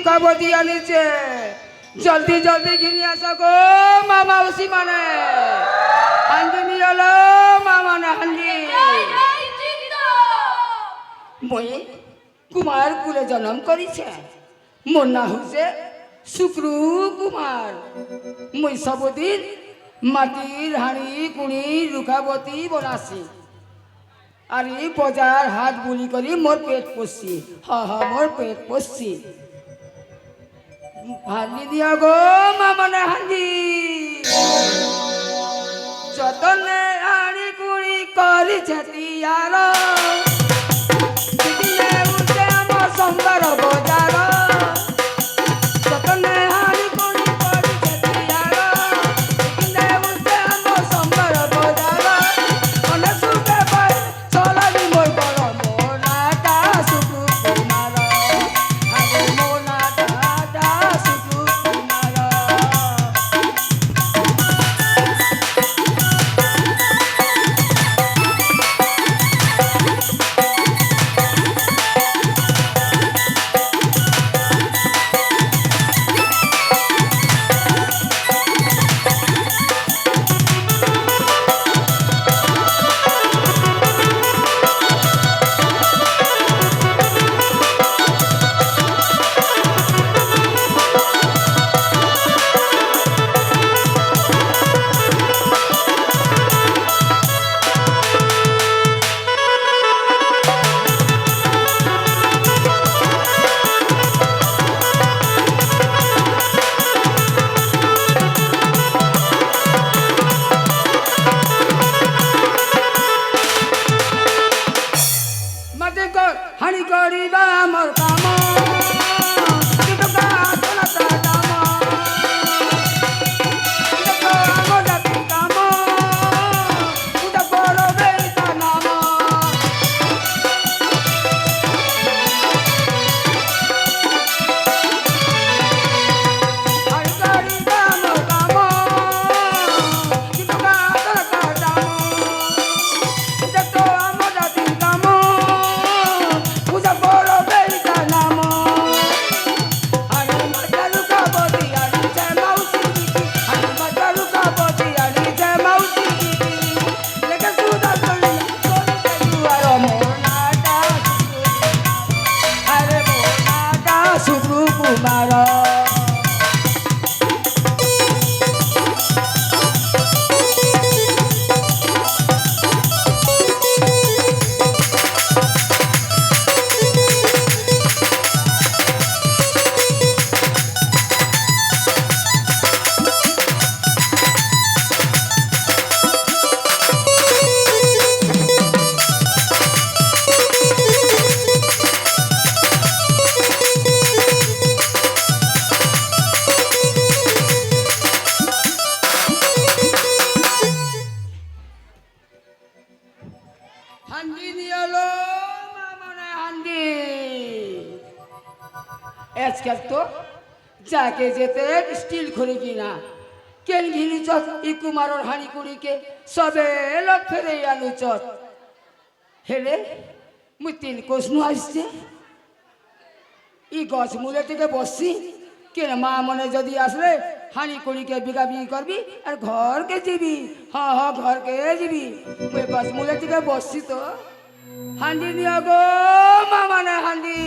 রুকাবতী আনিছে জলদি জলদি ঘিরে আসো গো মামা উসি মানে হান্দি নিয়ে এলো মামা না হান্দি মই কুমার কুলে জন্ম করিছে মোর না হচ্ছে শুক্রু কুমার মই সবদিন মাটির হাঁড়ি কুড়ি রুকাবতী বনাছি আর এই বজার হাত বুলি করি মোর পেট পড়ছি মোর পেট পড়ছি হান্দি দিয়া গো মামনে হান্দি যতনে হাঁড়ি কুড়ি করিছে তিয়ার উঠে আমার সুন্দর বজার যতনে হাঁড়ি কুড়ি করিছে তিয়ার উঠে আমার সুন্দর বজার মনে সুখে পাই চলাবি মই বড় মোনাটা শুধু তোমার আরে মোনাটা শুধু তোমার মাঝে হাঁড়ি করিবা আমার কাম কিন্তু গাছটা দাম আমার জাতি কাম উঠা পড়বে তা নাম হাঁড়ি করিবা আমার কাম কিন্তু গাছটা দাম আমার জাতি কাম পূজা বড় বেইটা নাম আরে মাতালু কাবতি আনিছে মাউসি আরে মাতালু কাবতি আনিছে মাউসি লেখা সুদা চলি আর মোনাটা আরে মোনাটা শুক্রু কুমার হান্দি নিয়ে এলো মামনে হান্দি আজকাল তো যাকে যেতে স্টিল খড়ি কিনা কেন ঘিরি চত ই কুমারর হাঁড়ি কুড়িকে সবে লোক ফেরে আলু চত হেলে মুই তিন কোষনু আসছে ই গছ মূলে থেকে বসছি কেন মা মনে যদি আসলে হাঁড়ি কুড়িকে বিঘা বিঘি করবি আর ঘরকে যাবি ঘরকে যাবি ওই গছ মূলে থেকে বসছি তো হান্দি নিয়ে গো মামানে হান্দি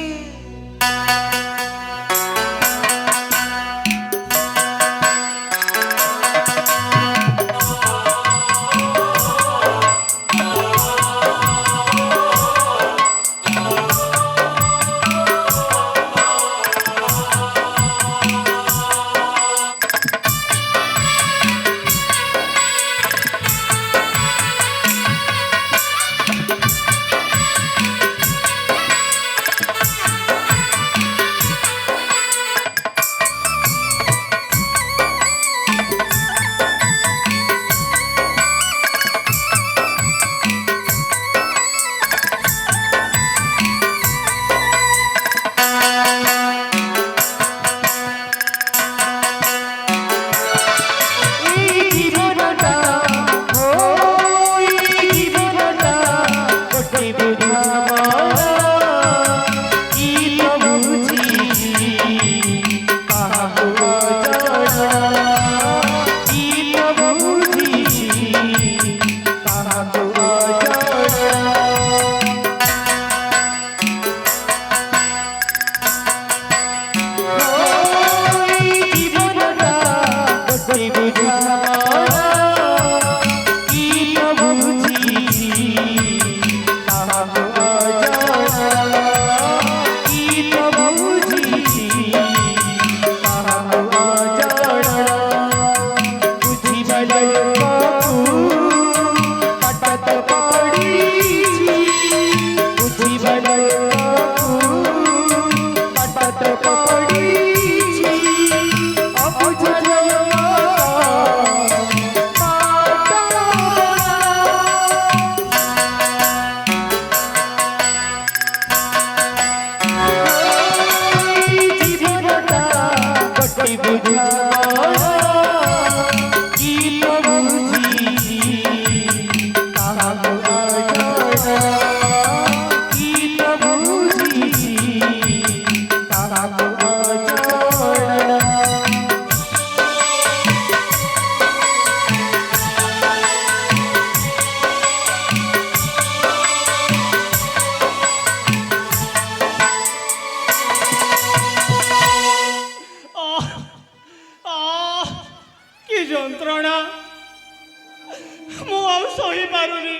বুঝায় কি তো বুঝিছি কাহাকে অজানা কি তো বুঝিছি কাহাকে অজানা আহ আহ কি যন্ত্রণা ମୁଁ ଆଉ ସହିପାରୁନି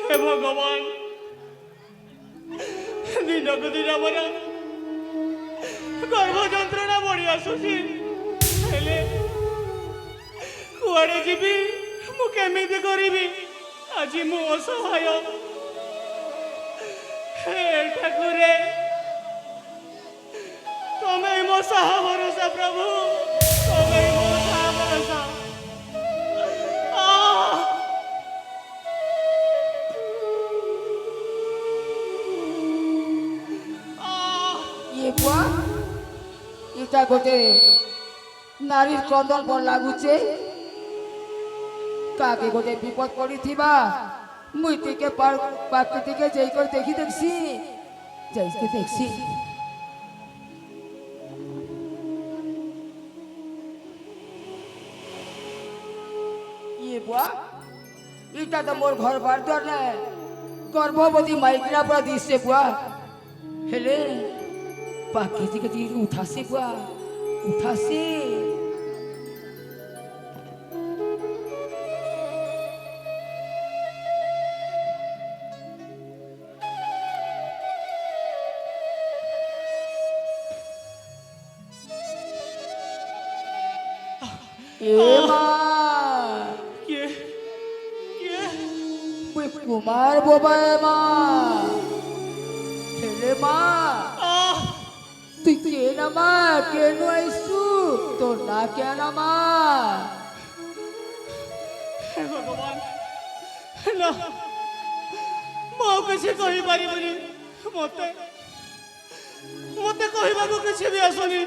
ହେ ଭଗବାନ ଦିନକୁ ଦିନ ମୋର ଗର୍ଭ ଯନ୍ତ୍ରଣା ବଢି ଆସୁଛି ହେଲେ କୁଆଡେ ଯିବି ମୁଁ କେମିତି କରିବି ଆଜି ମୁଁ ଅସହାୟ ହେ ଠାକୁରେ ତମେ ମୋ ସାହା ଭରସା ପ୍ରଭୁ ତମେ ମୋ ସାହା ଭରସା ये बुआ इटा गोटे नारी क्रंदन पर लागुचे काके गोटे विपद पड़ी थीबा मुई टिके पाके टिके जाइकर देखी देखसी जाइके देखसी ये बुआ इटा तो मोर घर बार द्वार ने गर्भवती माइकिना पूरा दिशे बुआ हेले पाके टिके टिके उठासी बुआ उठासी कुमार बोबा हेले तु के नमा के आईसु तो ना क्या नमा भगवान ना मो किसी कहि पारिबनी मते मते कहिबाको किसी भी आसुनी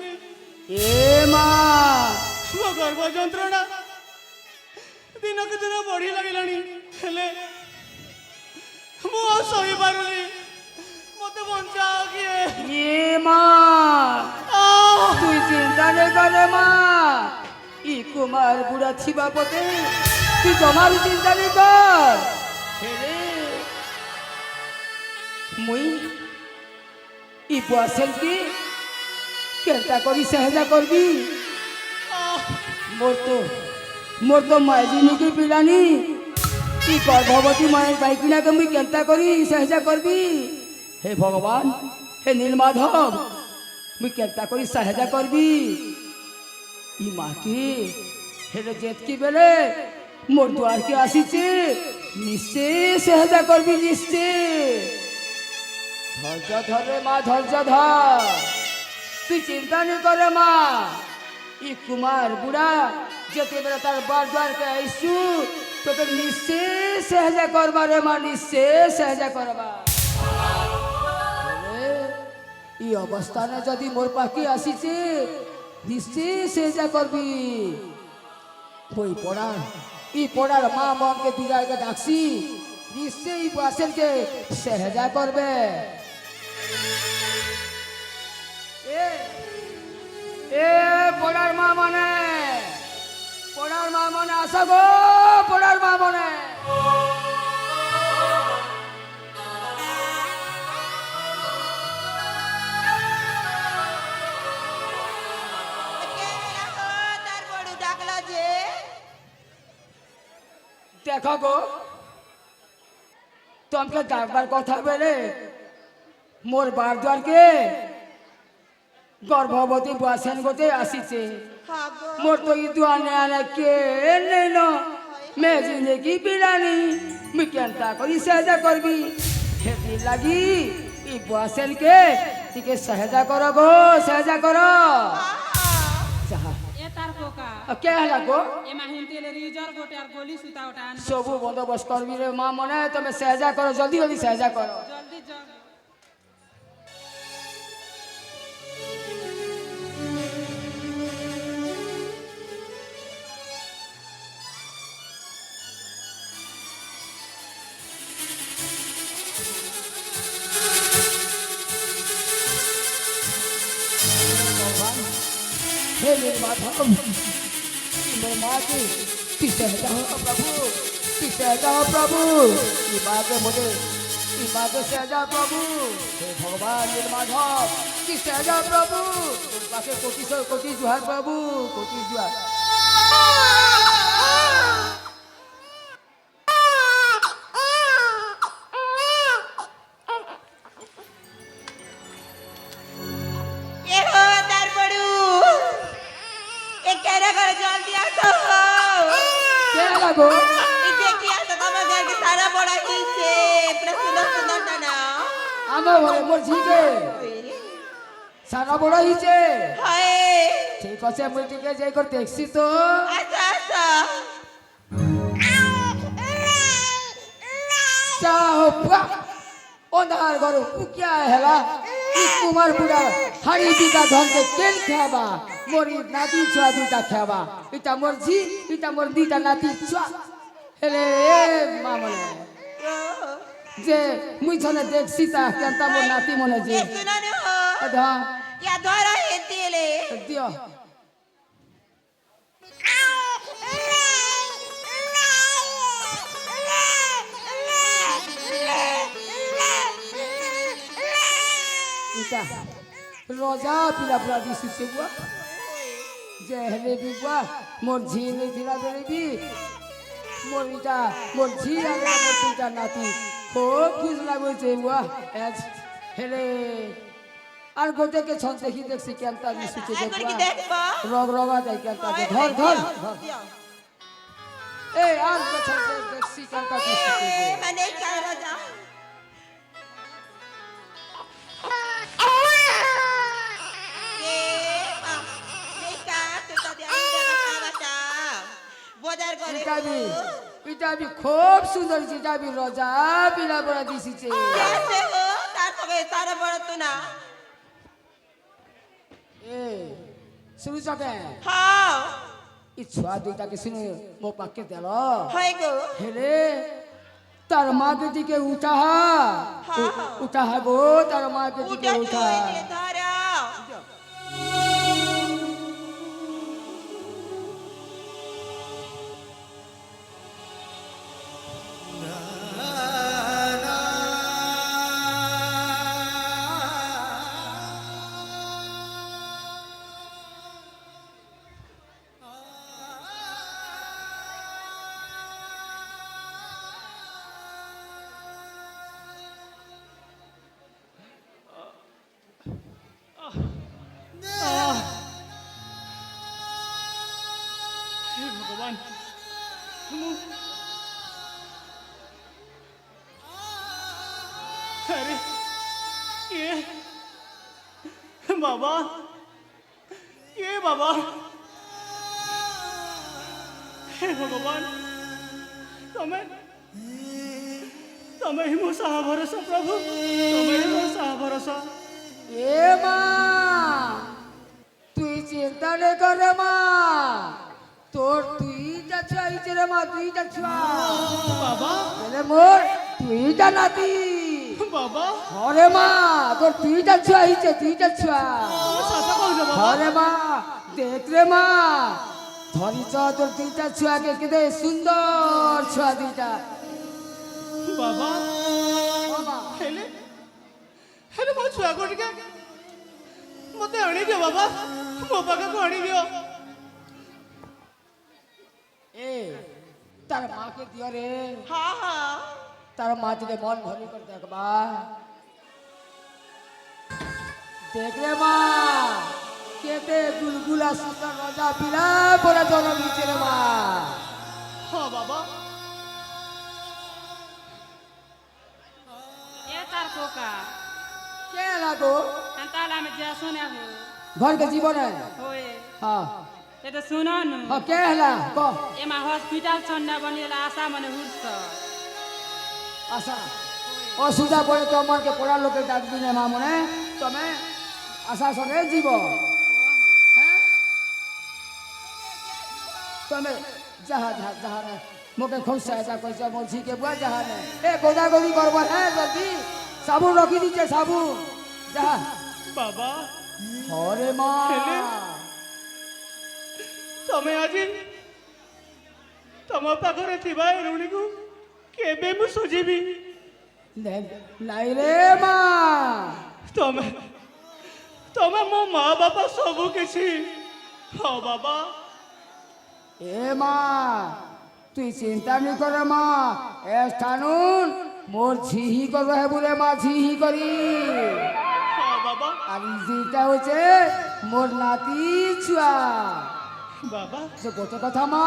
ए मां मो गर्भ যন্ত্রণা দিনକୁ ଦିନ ବଢି ଲାଗିଲାଣି ହେଲେ ମୁଁ ଆଉ ସହି ପାରୁନି ମତେ ବଞ୍ଚାଅ କିଏ ये मां तु चिंता न करे मां ई कुमार बुढ़ा छिबा पते तू जमार चिंता न कर हेले मुई ई बुआसेन की केनता करी सहजा करबी मोर तो मायजिनी की पिलानी ई गर्भवती माय बाइकिना के मुई केनता करी सहजा करबी हे भगवान हे नीलमाधव मुई केनता करी सहजा करबी ई माँ की हेले जेत की बेले मोर द्वार के आसीचे निश्चय सहजा करबी निश्चय धैर्य धर रे माँ धैर्य धर तू चिंता नहीं करे माँ ई कुमार बुढ़ा जेते बेला तार बार द्वार के आईसु तो फिर निश्चय सहजा करबा रे माँ निश्चय सहजा करबा ई अवस्था ने जदि मोर पाखी आसीचे निश्चय सहजा करबी कोई पड़ार माँ मन के दिगार के डाकसी निश्चय ई बासेल के सहजा करबे ए पड़ार माँ मने आशा गो पड़ार माँ मने देखो गो तुमके डाकबार कथा बेले मोर बार द्वार के गर्भवती बुआसेन गोटे आसीचे मोर तो ई दुआने आने के नहीं न मैं जिंदगी पिलानी मैं केनता करी सहजा करबी हेती लगी ई बुआसेन के टिके सहजा करो गो सहजा करो क्या है गो सबू बंदोबस्त करबी रे माँ मने तुम्हें सहजा करो जल्दी जल्दी सहजा करो हे नीलमाधव मेरे माँ की पीछे जाओ प्रभु पीछे जाओ प्रभु ये माँ के मुझे ये माँ के सहजा प्रभु हे भगवान नीलमाधव की सहजा प्रभु माँ के कोटि जुहार प्रभु कोटि जुहार এ হো তারপরু এ কেরা করে জলদি আসো क्या लगो এই দেখি আসো তোমার ঘরকে সারা বড়া হইছে প্রশ্ন সুন্দর না आमा भरे मोर झीके सारा बड़ा ही छे হায় ठीक আছে মুই টিকে যাই কর দেখছি তো আচ্ছা আচ্ছা चाहो पुआ ओंधार गरो पुकिया हेला ई कुमार बुढ़ा हाड़ी बीता धन के केल खाबा मोरी नाती छुआ दुटा खाबा इटा मोर झी इटा मोर दीटा नाती छुआ हेले मामले जे मुई छने देखছি তা কেনতা মোর নাতি মনে যে এ শুনানো আধা ইয়া ধরা হেতিলে দিও इटा रोजा पिला पुरा दिसु से बुआ जे हेले बि बुआ मोर झी ने दिला बेले बि मोर इटा मोर झी आले मोर दुटा नाती खूब खुश लागो छे बुआ एज हेले আর গোটে কে ছন দেখি দেখছি কেনতা দিসু ছে একবার কি বুয়া দেখবা রগ রগা যাই কেনতা ধর ধর ধর এ আর কে ছন দেখছি কেনতা দিসু ছে মানে কারা যা বাজার করে এটা বি খুব সুন্দর এটা বি রোজা পিলা বড়া দিছিছে कैसे हो तार सगे सारा बड़ा तो ना এ শুনু চকে हां ই ছুয়া দুইটাকে শুনে মো পাকে দেল हाय गो হেলে তার মা বেটিকে উঠা উঠা গো তার মা বেটিকে उठा উঠা ये धारा হে ভগবান আরে কে বাবা কে বাবা হে ভগবান তুমি তুমি হি মো সাহা ভরসা প্রভু তুমি হি মো সাহা ভরসা এ মা তুই চিন্তা নে করে মা তোর তুইটা চাইছে রে মা তুইটা ছুয়া বাবা বলে মোর তুইটা নাতি বাবা হরে মা তোর তুইটা ছুয়া হইছে তুইটা ছুয়া তুমি সতা কইছো বাবা হরে মা দেখ রে মা ধরিছ তোর দুইটা ছুয়াকে কেদে সুন্দর ছুয়া দুইটা বাবা বাবা হেলে হেলে ମୋ ଛୁଆକୁ ଟିକେ ମୋତେ ଆଣିଦିଅ ବାବା ମୋ ପାଖକୁ ଆଣିଦିଅ এ তার মাকে দিও রে हां हां তার মা দিকে মন ভরি করে দেখবা দেখ রে মা কেতে গুলগুলা সুন্দর রাজা পিলা পরে জন্ম দিচ্ছে রে মা ହଁ ବାବା ए तार कोका কে লাগো अंताला में जा सुने हो घर के जीवन है होए हाँ ते तो सुनो न हाँ के हला को एमा हॉस्पिटल छन्ना बनेला आशा मने हुर्छ आशा অসুবিধা পড়ে তোমার কে পড়া লোকের ডাকবি না মা মনে তুমি আশা সঙ্গে জীব হ্যাঁ তুমি যাহা যাহা যাহা রে মোকে খুব সহায়তা করছে বলছি কে বুয়া যাহা রে এ গোদা গদি করব হ্যাঁ জলদি সাবুন রখি দিচ্ছে সাবুন যাহা ବାବା হরে মা হেলে? ତମେ ଆଜି ତମ ପାଖରେ ଥିବା ଏ ଋଣୀକୁ କେବେ ମୁଁ ସୁଝିବି? ନାଇଁ ରେ ମା, ତମେ ତମେ ମୋ ମା ବାପା ସବୁ କିଛି। ହଁ ବାବା। এ মা তুই চিন্তা নি করে মা, এ স্থানুন মোর ঝিহি করবে বলে মা, ঝিহি করি। হ্যাঁ বাবা। আর যেটা হচ্ছে মোর নাতি ছুয়া। বাবা যে গোটে কথা মা,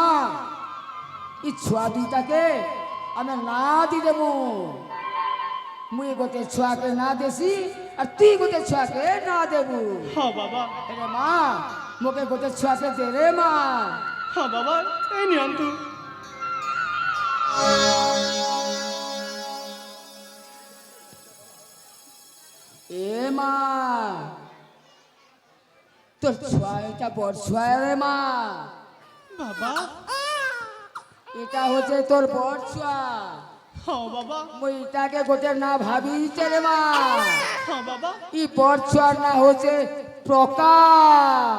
ই ছুয়া দুইটাকে আমি না দি দেবো। মুই গোটে ছুয়াকে না দেছি আর তুই গোটে ছুয়াকে না দেবু। হ্যাঁ বাবা। এরে মা মোকে গোটে ছুয়াকে দে রে মা। হ্যাঁ বাবা, এই নিয়ন্তু। এ মা তোর ছুয়া, এটা বড় ছুয়া রে মা। বাবা। এটা হচ্ছে তোর বড় ছুয়া। হ্যাঁ বাবা। মুই এটাকে গোটে না ভাবিছে রে মা। হ্যাঁ বাবা। ই বড় ছুয়ার না হচ্ছে প্রকাশ।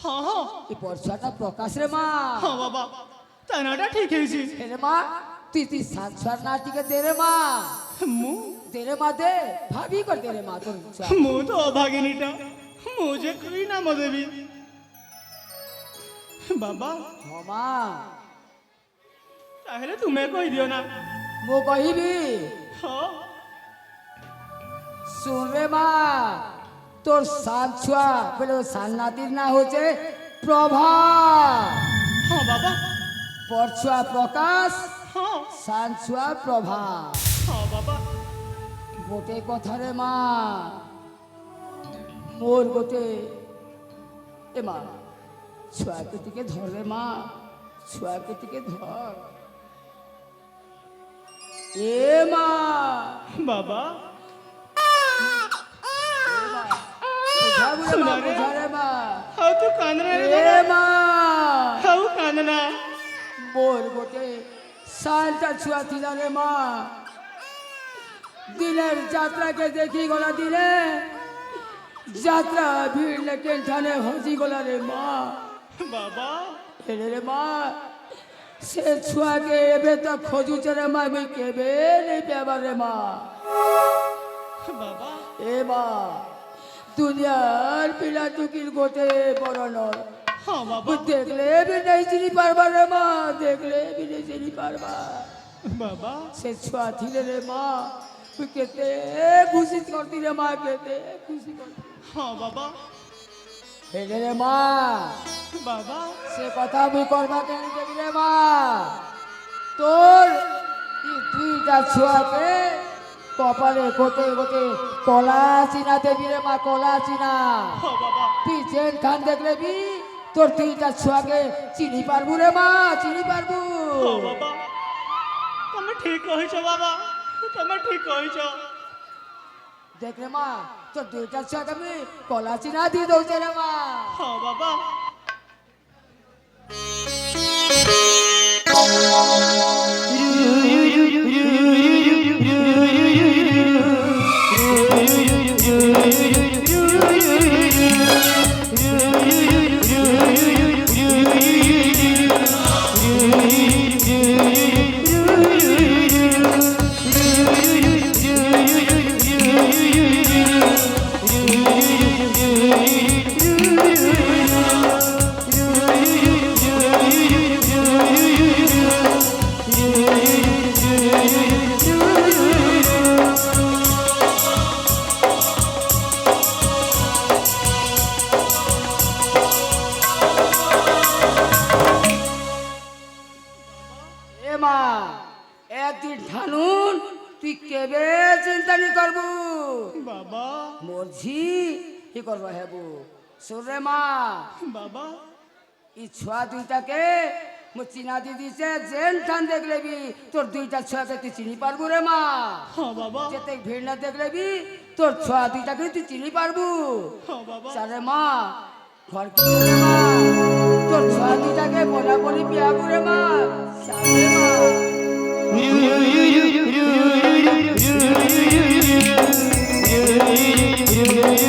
হ্যাঁ হ্যাঁ। ই বড় ছুয়াটা প্রকাশ রে মা। হ্যাঁ বাবা, তাই নাটা ঠিক হয়েছি। রে মা তুই তুই সাত ছুয়ার নাটিকে দে রে মা। ମୁଁ দে রে মা, দে ভাবি কর দে রে মা তোর ছুয়া। ମୁଁ ତ ଅଭାଗିନୀଟା, ମୁଁ ଯେ କି ନାମ ଦେବି? ବାବା ହଁ ମା, ତାହେଲେ ତୁମେ କହିଦିଅ ନା। ମୁଁ କହିବି। ହଁ। শুন রে মা, তোর সাত ছুয়া বলে সাত নাতির না হচ্ছে প্রভা। ହଁ ବାବା। বড় ছুয়া প্রকাশ, ହଁ। সাত ছুয়া প্রভা। ହଁ ବାବା। গোটে কথা রে মা, মোর গোটে এ মা ছুয়াকে টিকে ধর রে মা, ছুয়াকে টিকে ধর। এ মা ବାବା। বুঝা বুঝে মা, বুঝা রে মা। ଆଉ ତୁ କାନ୍ଦନା ରେ এ মা ଆଉ କାନ୍ଦନା। মোর গোটে সালটা ছুয়া ଥିଲା রে মা। দিনের যাত্রাকে দেখি গলা দিলে যাত্রা ভিড় লেকে ঠানে হজি গলা রে মা। ବାବା। হেরে রে মা, সে ছুয়াকে এবে তো খোঁজুছে রে মা, মুই কেবে নেই পেবার রে মা। ବାବା। এ মা দুনিয়ার পিলা টুকির গোটে বড় নয়। ହଁ ବାବା। মুই দেখলে বি নেই চিনি পারবা রে মা, দেখলে বি নেই চিনি পারবা। ବାବା। সে ছুয়া থিলে রে মা, তুই কেতে খুশি করতি রে মা, কেতে খুশি করতি। ହଁ ବାବା। হেলে রে মা, ବାବା। সে কথা মুই করবা কেন দেবি রে মা। তোর ই দুইটা ছুয়াকে কপালে গোটে গোটে কলা চিনা দেবি রে মা, কলা চিনা। ହଁ ବାବା। তুই যেন খান দেখলে বি তোর দুইটা ছুয়াকে চিনি পারবু রে মা, চিনি পারবু। ହଁ ବାବା, ତମେ ଠିକ କହିଛ ବାବା, ତମେ ଠିକ କହିଛ। দেখ রে মা, তোর দুইটা ছুয়াকে আমি কলা চিনা দিয়ে দৌছে রে মা। ହଁ ବାବା। এ মা একদিন ঠানুন তুই কেবে চিন্তা নি করবু। ବାବା। মোর ঝি কি করব হেবু। শুন রে মা, ବାବା। ই ছুয়া দুইটাকে মো চিনা দি দিছে, যেন ঠান দেখলে বি তোর দুইটা ছুয়াকে তুই চিনি পারবু রে মা। ହଁ ବାବା। যেতে ভিড় না দেখলে বি তোর ছুয়া দুইটাকে তুই চিনি পারবু। ହଁ ବାବା। চারে মা ঘর কি রে মা, তোর ছুয়া দুইটাকে বলা বলি বিয়াবু রে মা। চারে মা Ru